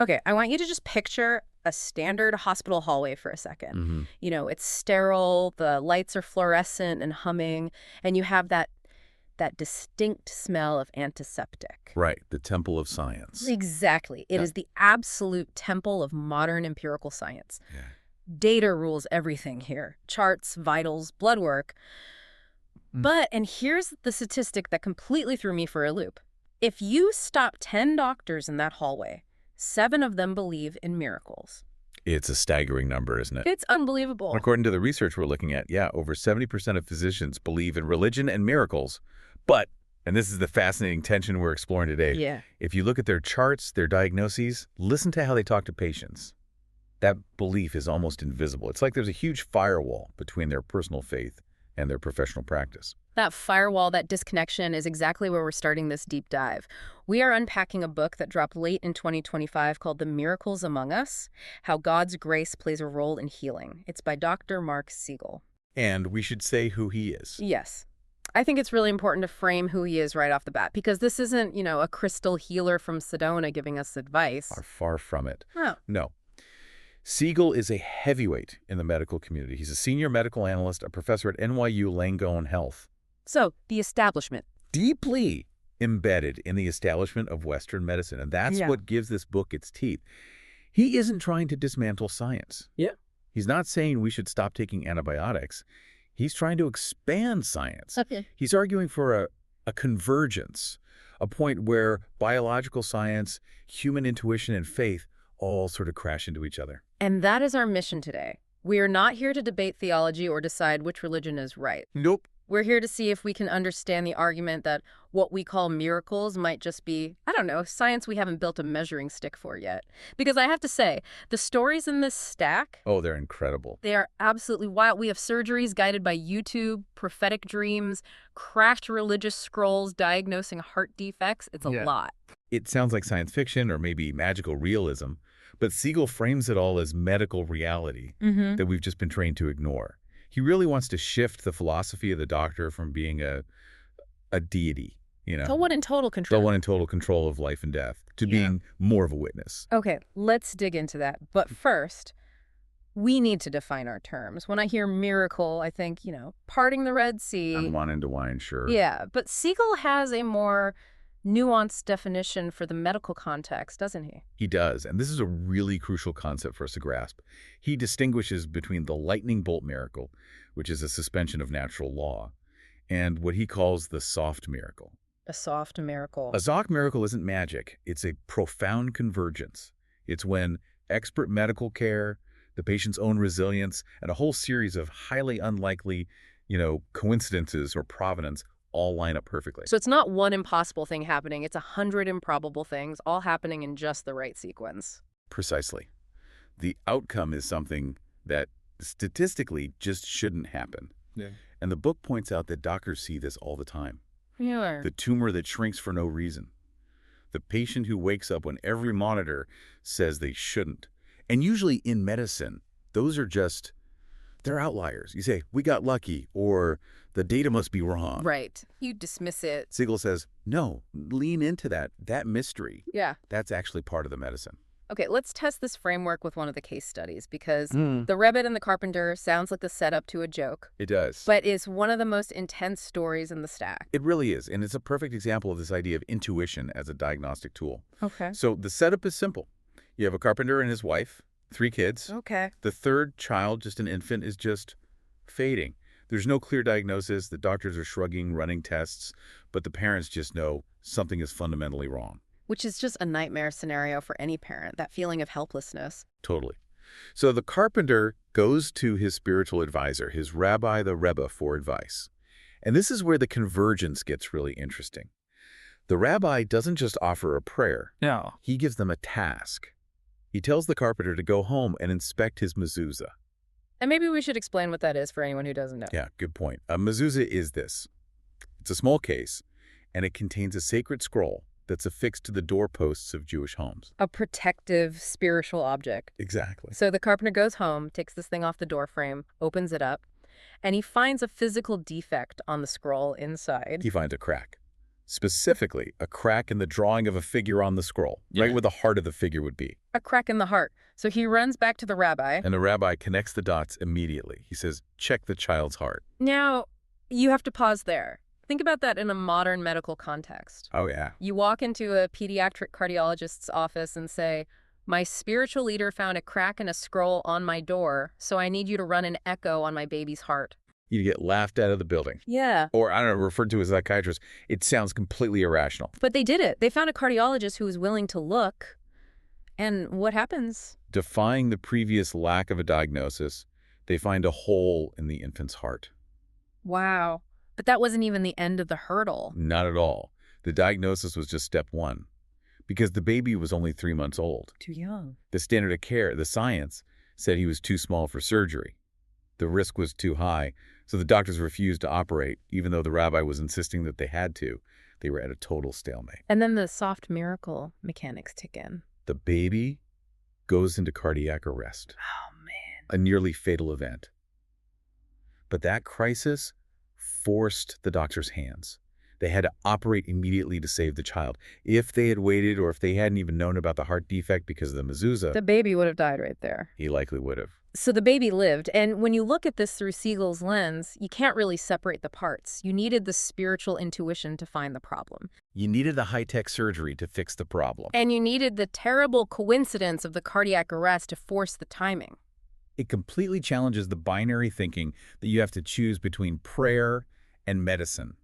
Okay, I want you to just picture a standard hospital hallway for a second. It's sterile, the lights are fluorescent and humming, and you have that distinct smell of antiseptic. Right, the temple of science. Exactly. It is the absolute temple of modern empirical science. Yeah. Data rules everything here. Charts, vitals, blood work. And here's the statistic that completely threw me for a loop. If you stop 10 doctors in that hallway, 7 of them believe in miracles. It's a staggering number, isn't it? It's unbelievable. According to the research we're looking at, over 70% of physicians believe in religion and miracles. But, and this is the fascinating tension we're exploring today, if you look at their charts, their diagnoses, listen to how they talk to patients. That belief is almost invisible. It's like there's a huge firewall between their personal faith and their professional practice. That firewall, that disconnection is exactly where we're starting this deep dive. We are unpacking a book that dropped late in 2025 called The Miracles Among Us, How God's Grace Plays a Role in Healing. It's by Dr. Marc Siegel. And we should say who he is. Yes. I think it's really important to frame who he is right off the bat, because this isn't, a crystal healer from Sedona giving us advice. Far from it. Oh. No. Siegel is a heavyweight in the medical community. He's a senior medical analyst, a professor at NYU Langone Health. So, the establishment. Deeply embedded in the establishment of Western medicine, and that's what gives this book its teeth. He isn't trying to dismantle science. He's not saying we should stop taking antibiotics. He's trying to expand science. He's arguing for a convergence, a point where biological science, human intuition, and faith all sort of crash into each other. And that is our mission today. We are not here to debate theology or decide which religion is right. Nope. We're here to see if we can understand the argument that what we call miracles might just be, science we haven't built a measuring stick for yet. Because I have to say, the stories in this stack... Oh, they're incredible. They are absolutely wild. We have surgeries guided by YouTube, prophetic dreams, cracked religious scrolls diagnosing heart defects. It's a lot. It sounds like science fiction or maybe magical realism, but Siegel frames it all as medical reality that we've just been trained to ignore. He really wants to shift the philosophy of the doctor from being a deity, The one in total control. The one in total control of life and death, to being more of a witness. Okay, let's dig into that. But first, we need to define our terms. When I hear miracle, I think, parting the Red Sea. Unwanted to wine, sure. Yeah, but Siegel has a more nuanced definition for the medical context, doesn't he? He does, and this is a really crucial concept for us to grasp. He distinguishes between the lightning bolt miracle, which is a suspension of natural law, and what he calls the soft miracle. A soft miracle. A soft miracle isn't magic. It's a profound convergence. It's when expert medical care, the patient's own resilience, and a whole series of highly unlikely, coincidences or providence all line up perfectly. So it's not one impossible thing happening. It's 100 improbable things all happening in just the right sequence. Precisely. The outcome is something that statistically just shouldn't happen. And the book points out that doctors see this all the time. The tumor that shrinks for no reason. The patient who wakes up when every monitor says they shouldn't. And usually in medicine, those are just, they're outliers. You say, we got lucky, or the data must be wrong. Right. You dismiss it. Siegel says, no, lean into that mystery. Yeah. That's actually part of the medicine. Okay, let's test this framework with one of the case studies, because the Rabbit and the Carpenter sounds like the setup to a joke. It does. But is one of the most intense stories in the stack. It really is, and it's a perfect example of this idea of intuition as a diagnostic tool. Okay. So the setup is simple. You have a carpenter and his wife, 3 kids. Okay. The third child, just an infant, is just fading. There's no clear diagnosis. The doctors are shrugging, running tests, but the parents just know something is fundamentally wrong. Which is just a nightmare scenario for any parent, that feeling of helplessness. Totally. So the carpenter goes to his spiritual advisor, his rabbi, the Rebbe, for advice. And this is where the convergence gets really interesting. The rabbi doesn't just offer a prayer. No. He gives them a task. He tells the carpenter to go home and inspect his mezuzah. And maybe we should explain what that is for anyone who doesn't know. Yeah, good point. A mezuzah is this. It's a small case, and it contains a sacred scroll that's affixed to the doorposts of Jewish homes. A protective, spiritual object. Exactly. So the carpenter goes home, takes this thing off the doorframe, opens it up, and he finds a physical defect on the scroll inside. He finds a crack. Specifically, a crack in the drawing of a figure on the scroll, right where the heart of the figure would be. A crack in the heart. So he runs back to the rabbi. And the rabbi connects the dots immediately. He says, check the child's heart. Now, you have to pause there. Think about that in a modern medical context. Oh, yeah. You walk into a pediatric cardiologist's office and say, my spiritual leader found a crack in a scroll on my door, so I need you to run an echo on my baby's heart. You get laughed out of the building. Yeah. Or, I don't know, referred to as a psychiatrist. It sounds completely irrational. But they did it. They found a cardiologist who was willing to look. And what happens? Defying the previous lack of a diagnosis, they find a hole in the infant's heart. Wow. But that wasn't even the end of the hurdle. Not at all. The diagnosis was just step one. Because the baby was only 3 months old. Too young. The standard of care, the science, said he was too small for surgery. The risk was too high, so the doctors refused to operate, even though the rabbi was insisting that they had to. They were at a total stalemate. And then the soft miracle mechanics kick in. The baby goes into cardiac arrest. Oh, man. A nearly fatal event. But that crisis forced the doctor's hands. They had to operate immediately to save the child. If they had waited or if they hadn't even known about the heart defect because of the mezuzah, the baby would have died right there. He likely would have. So the baby lived, and when you look at this through Siegel's lens, you can't really separate the parts. You needed the spiritual intuition to find the problem. You needed the high-tech surgery to fix the problem. And you needed the terrible coincidence of the cardiac arrest to force the timing. It completely challenges the binary thinking that you have to choose between prayer and medicine.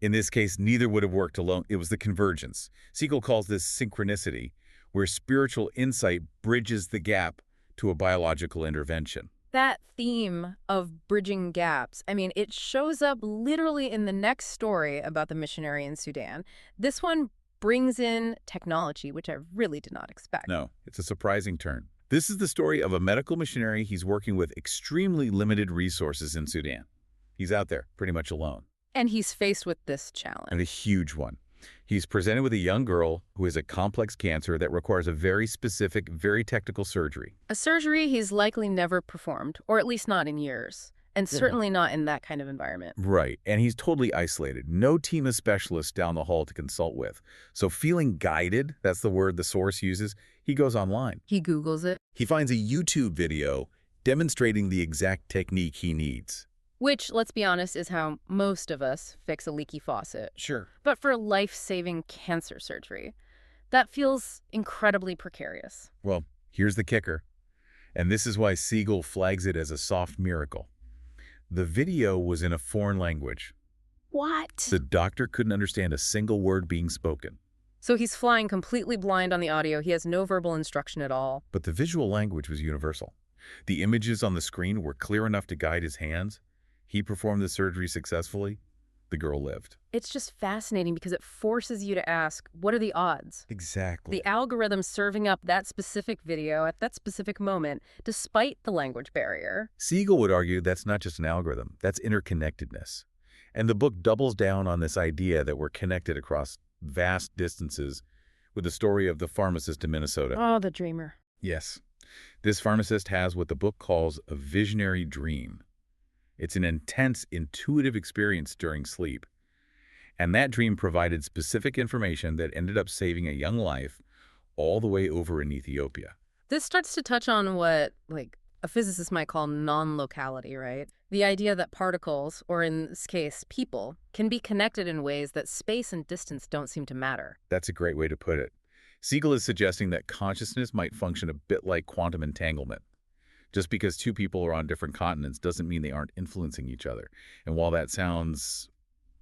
In this case, neither would have worked alone. It was the convergence. Siegel calls this synchronicity, where spiritual insight bridges the gap to a biological intervention. That theme of bridging gaps, I mean, it shows up literally in the next story about the missionary in Sudan. This one brings in technology, which I really did not expect. No, it's a surprising turn. This is the story of a medical missionary. He's working with extremely limited resources in Sudan. He's out there pretty much alone. And he's faced with this challenge. And a huge one. He's presented with a young girl who has a complex cancer that requires a very specific, very technical surgery. A surgery he's likely never performed, or at least not in years, and certainly not in that kind of environment. Right, and he's totally isolated. No team of specialists down the hall to consult with. So feeling guided, that's the word the source uses, he goes online. He Googles it. He finds a YouTube video demonstrating the exact technique he needs. Which, let's be honest, is how most of us fix a leaky faucet. Sure. But for life-saving cancer surgery, that feels incredibly precarious. Well, here's the kicker. And this is why Siegel flags it as a soft miracle. The video was in a foreign language. What? The doctor couldn't understand a single word being spoken. So he's flying completely blind on the audio. He has no verbal instruction at all. But the visual language was universal. The images on the screen were clear enough to guide his hands. He performed the surgery successfully. The girl lived. It's just fascinating because it forces you to ask, what are the odds? Exactly. The algorithm serving up that specific video at that specific moment, despite the language barrier. Siegel would argue that's not just an algorithm, that's interconnectedness. And the book doubles down on this idea that we're connected across vast distances with the story of the pharmacist in Minnesota. Oh, the dreamer. Yes. This pharmacist has what the book calls a visionary dream. It's an intense, intuitive experience during sleep. And that dream provided specific information that ended up saving a young life all the way over in Ethiopia. This starts to touch on what, a physicist might call non-locality, right? The idea that particles, or in this case, people, can be connected in ways that space and distance don't seem to matter. That's a great way to put it. Siegel is suggesting that consciousness might function a bit like quantum entanglement. Just because two people are on different continents doesn't mean they aren't influencing each other. And while that sounds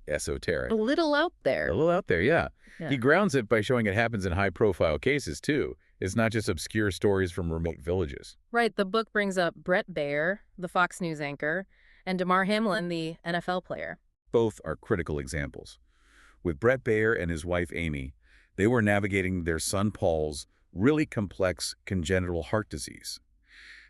esoteric. A little out there. A little out there, yeah. He grounds it by showing it happens in high-profile cases, too. It's not just obscure stories from remote villages. Right. The book brings up Brett Baer, the Fox News anchor, and Damar Hamlin, the NFL player. Both are critical examples. With Brett Baer and his wife, Amy, they were navigating their son Paul's really complex congenital heart disease.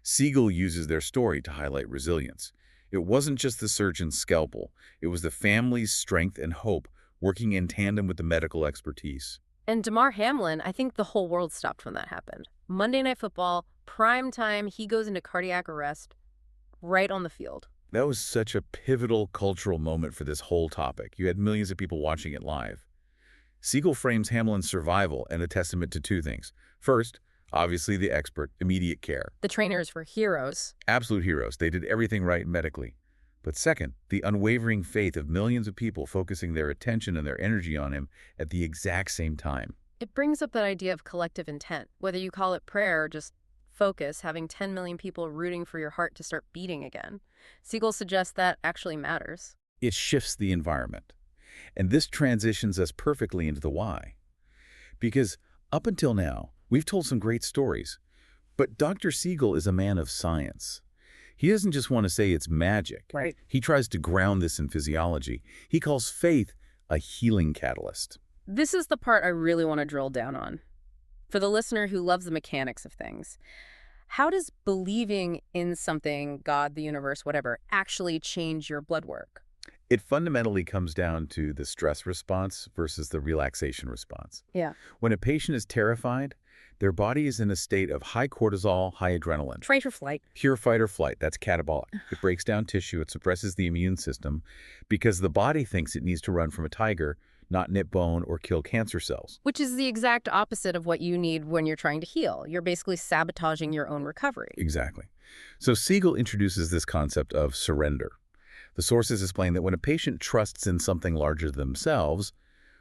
Siegel uses their story to highlight resilience. It wasn't just the surgeon's scalpel. It was the family's strength and hope working in tandem with the medical expertise. And Damar Hamlin, I think the whole world stopped when that happened. Monday Night Football, prime time, he goes into cardiac arrest right on the field. That was such a pivotal cultural moment for this whole topic. You had millions of people watching it live. Siegel frames Hamlin's survival and a testament to two things. First, obviously the expert, immediate care. The trainers were heroes. Absolute heroes. They did everything right medically. But second, the unwavering faith of millions of people focusing their attention and their energy on him at the exact same time. It brings up that idea of collective intent, whether you call it prayer or just focus, having 10 million people rooting for your heart to start beating again. Siegel suggests that actually matters. It shifts the environment. And this transitions us perfectly into the why. Because up until now, we've told some great stories. But Dr. Siegel is a man of science. He doesn't just want to say it's magic. Right. He tries to ground this in physiology. He calls faith a healing catalyst. This is the part I really want to drill down on. For the listener who loves the mechanics of things, how does believing in something, God, the universe, whatever, actually change your blood work? It fundamentally comes down to the stress response versus the relaxation response. Yeah. When a patient is terrified, their body is in a state of high cortisol, high adrenaline. Fight or flight. Pure fight or flight, that's catabolic. It breaks down tissue, it suppresses the immune system because the body thinks it needs to run from a tiger, not nip bone or kill cancer cells. Which is the exact opposite of what you need when you're trying to heal. You're basically sabotaging your own recovery. Exactly. So Siegel introduces this concept of surrender. The sources explain that when a patient trusts in something larger than themselves,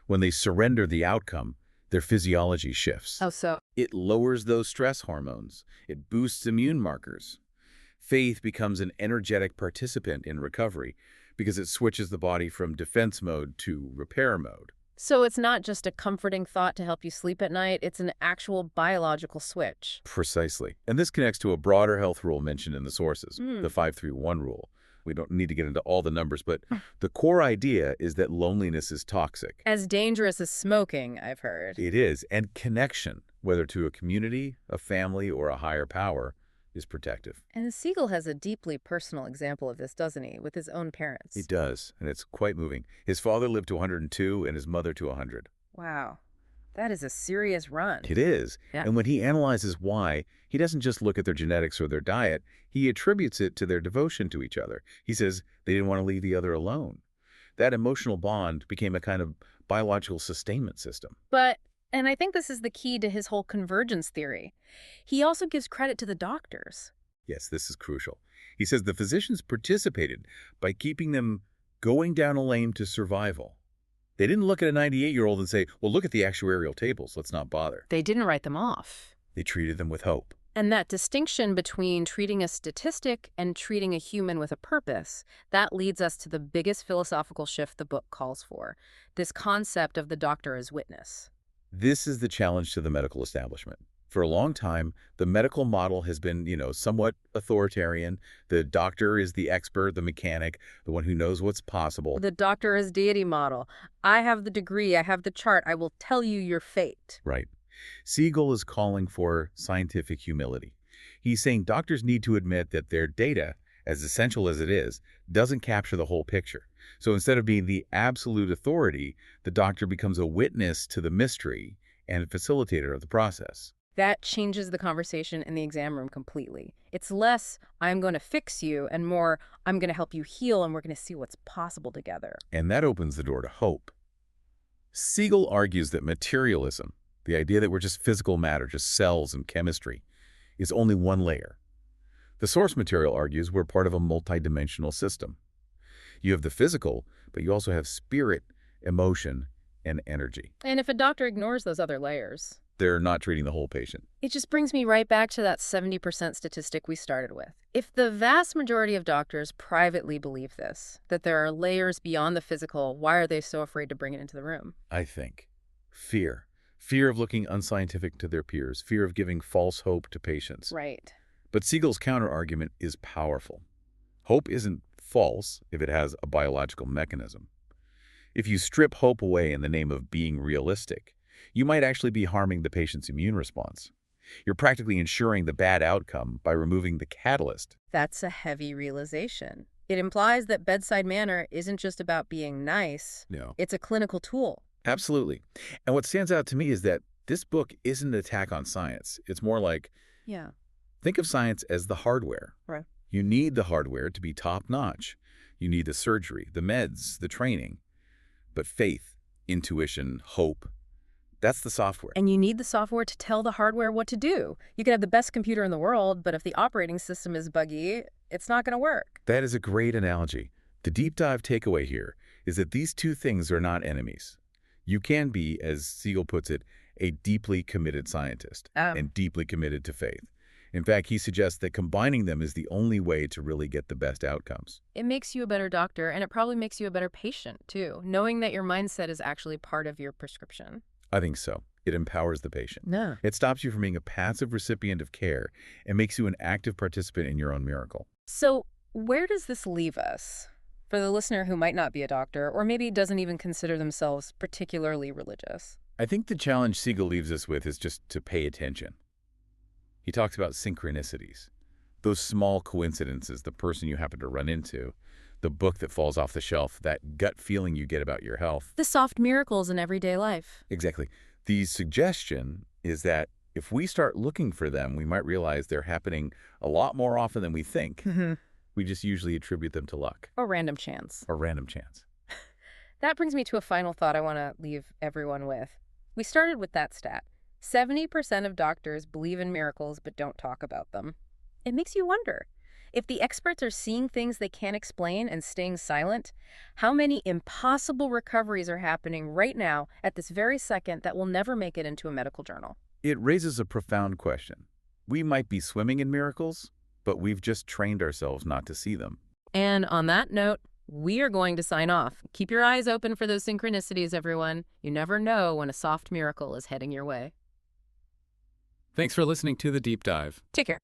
when they surrender the outcome, their physiology shifts. Oh, so? It lowers those stress hormones. It boosts immune markers. Faith becomes an energetic participant in recovery because it switches the body from defense mode to repair mode. So it's not just a comforting thought to help you sleep at night, it's an actual biological switch. Precisely. And this connects to a broader health rule mentioned in the sources, the 5-3-1 rule. We don't need to get into all the numbers, but the core idea is that loneliness is toxic. As dangerous as smoking, I've heard. It is. And connection, whether to a community, a family, or a higher power, is protective. And Siegel has a deeply personal example of this, doesn't he, with his own parents? He does, and it's quite moving. His father lived to 102 and his mother to 100. Wow. That is a serious run. It is. Yeah. And when he analyzes why, he doesn't just look at their genetics or their diet. He attributes it to their devotion to each other. He says they didn't want to leave the other alone. That emotional bond became a kind of biological sustainment system. And I think this is the key to his whole convergence theory. He also gives credit to the doctors. Yes, this is crucial. He says the physicians participated by keeping them going down a lane to survival. They didn't look at a 98-year-old and say, well, look at the actuarial tables, let's not bother. They didn't write them off. They treated them with hope. And that distinction between treating a statistic and treating a human with a purpose, that leads us to the biggest philosophical shift the book calls for, this concept of the doctor as witness. This is the challenge to the medical establishment. For a long time, the medical model has been, somewhat authoritarian. The doctor is the expert, the mechanic, the one who knows what's possible. The doctor as deity model. I have the degree, I have the chart, I will tell you your fate. Right. Siegel is calling for scientific humility. He's saying doctors need to admit that their data, as essential as it is, doesn't capture the whole picture. So instead of being the absolute authority, the doctor becomes a witness to the mystery and a facilitator of the process. That changes the conversation in the exam room completely. It's less, I'm going to fix you, and more, I'm going to help you heal, and we're going to see what's possible together. And that opens the door to hope. Siegel argues that materialism, the idea that we're just physical matter, just cells and chemistry, is only one layer. The source material argues we're part of a multidimensional system. You have the physical, but you also have spirit, emotion, and energy. And if a doctor ignores those other layers, they're not treating the whole patient. It just brings me right back to that 70% statistic we started with. If the vast majority of doctors privately believe this, that there are layers beyond the physical, why are they so afraid to bring it into the room? I think fear. Fear of looking unscientific to their peers. Fear of giving false hope to patients. Right. But Siegel's counter-argument is powerful. Hope isn't false if it has a biological mechanism. If you strip hope away in the name of being realistic, you might actually be harming the patient's immune response. You're practically ensuring the bad outcome by removing the catalyst. That's a heavy realization. It implies that bedside manner isn't just about being nice. No. It's a clinical tool. Absolutely. And what stands out to me is that this book isn't an attack on science. It's more like, think of science as the hardware. Right. You need the hardware to be top-notch. You need the surgery, the meds, the training. But faith, intuition, hope, that's the software. And you need the software to tell the hardware what to do. You can have the best computer in the world, but if the operating system is buggy, it's not going to work. That is a great analogy. The deep dive takeaway here is that these two things are not enemies. You can be, as Siegel puts it, a deeply committed scientist and deeply committed to faith. In fact, he suggests that combining them is the only way to really get the best outcomes. It makes you a better doctor, and it probably makes you a better patient, too, knowing that your mindset is actually part of your prescription. I think so. It empowers the patient. Yeah. It stops you from being a passive recipient of care and makes you an active participant in your own miracle. So where does this leave us? For the listener who might not be a doctor, or maybe doesn't even consider themselves particularly religious. I think the challenge Siegel leaves us with is just to pay attention. He talks about synchronicities, those small coincidences, the person you happen to run into, the book that falls off the shelf, that gut feeling you get about your health. The soft miracles in everyday life. Exactly. The suggestion is that if we start looking for them, we might realize they're happening a lot more often than we think. We just usually attribute them to luck. Or random chance. Or random chance. That brings me to a final thought I want to leave everyone with. We started with that stat. 70% of doctors believe in miracles but don't talk about them. It makes you wonder. If the experts are seeing things they can't explain and staying silent, how many impossible recoveries are happening right now at this very second that will never make it into a medical journal? It raises a profound question. We might be swimming in miracles, but we've just trained ourselves not to see them. And on that note, we are going to sign off. Keep your eyes open for those synchronicities, everyone. You never know when a soft miracle is heading your way. Thanks for listening to The Deep Dive. Take care.